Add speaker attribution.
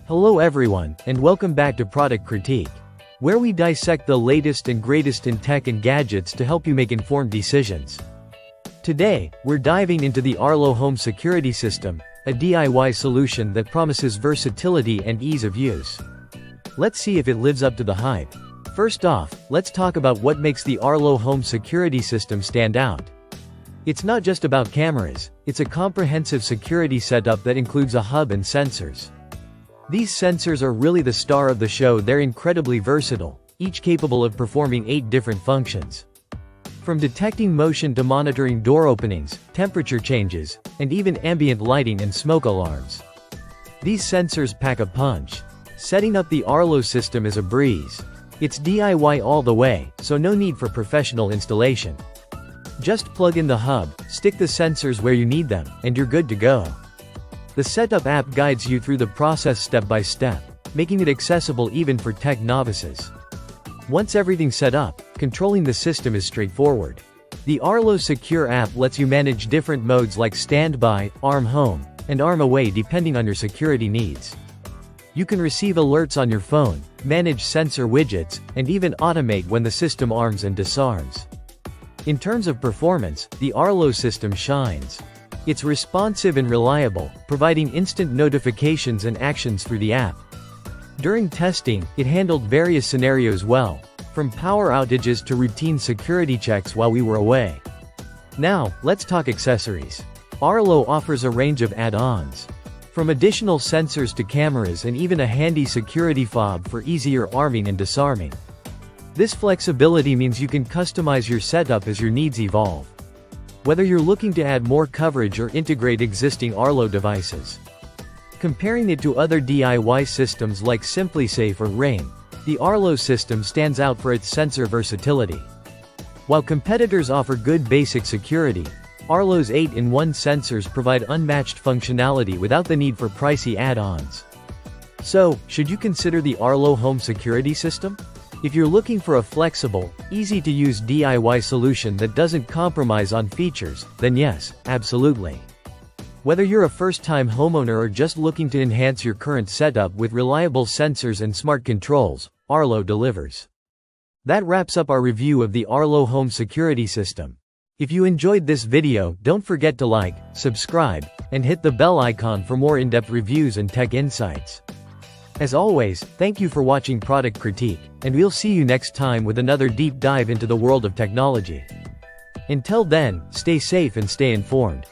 Speaker 1: Hello everyone, and welcome back to Product Critique, where we dissect the latest and greatest in tech and gadgets to help you make informed decisions. Today, we're diving into the Arlo Home Security System, a DIY solution that promises versatility and ease of use. Let's see if it lives up to the hype. First off, let's talk about what makes the Arlo Home Security System stand out. It's not just about cameras, it's a comprehensive security setup that includes a hub and sensors. These sensors are really the star of the show. They're incredibly versatile, each capable of performing 8 different functions. From detecting motion to monitoring door openings, temperature changes, and even ambient lighting and smoke alarms. These sensors pack a punch. Setting up the Arlo system is a breeze. It's DIY all the way, so no need for professional installation. Just plug in the hub, stick the sensors where you need them, and you're good to go. The Setup app guides you through the process step by step, making it accessible even for tech novices. Once everything's set up, controlling the system is straightforward. The Arlo Secure app lets you manage different modes like Standby, Arm Home, and Arm Away depending on your security needs. You can receive alerts on your phone, manage sensor widgets, and even automate when the system arms and disarms. In terms of performance, the Arlo system shines. It's responsive and reliable, providing instant notifications and actions through the app. During testing, it handled various scenarios well, from power outages to routine security checks while we were away. Now, let's talk accessories. Arlo offers a range of add-ons. From additional sensors to cameras and even a handy security fob for easier arming and disarming. This flexibility means you can customize your setup as your needs evolve. Whether you're looking to add more coverage or integrate existing Arlo devices. Comparing it to other DIY systems like SimpliSafe or Ring, the Arlo system stands out for its sensor versatility. While competitors offer good basic security, Arlo's 8-in-1 sensors provide unmatched functionality without the need for pricey add-ons. So, should you consider the Arlo Home Security System? If you're looking for a flexible, easy-to-use DIY solution that doesn't compromise on features, then yes, absolutely. Whether you're a first-time homeowner or just looking to enhance your current setup with reliable sensors and smart controls, Arlo delivers. That wraps up our review of the Arlo Home Security System. If you enjoyed this video, don't forget to like, subscribe, and hit the bell icon for more in-depth reviews and tech insights. As always, thank you for watching Product Critique, and we'll see you next time with another deep dive into the world of technology. Until then, stay safe and stay informed.